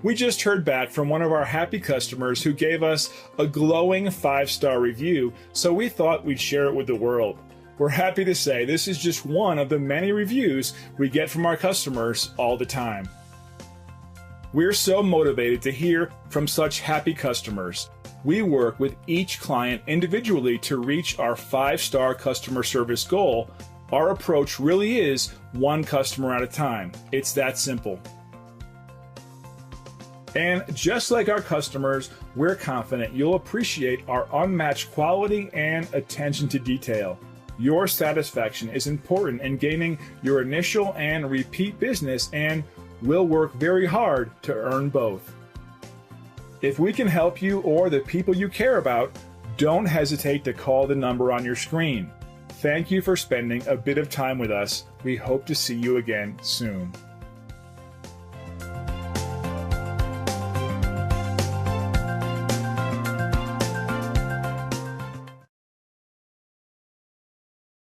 We just heard back from one of our happy customers who gave us a glowing 5-star review, so we thought we'd share it with the world. We're happy to say this is just one of the many reviews we get from our customers all the time. We're so motivated to hear from such happy customers. We work with each client individually to reach our 5-star customer service goal. Our approach really is one customer at a time. It's that simple. And just like our customers, we're confident you'll appreciate our unmatched quality and attention to detail. Your satisfaction is important in gaining your initial and repeat business, and we'll work very hard to earn both. If we can help you or the people you care about, don't hesitate to call the number on your screen. Thank you for spending a bit of time with us. We hope to see you again soon.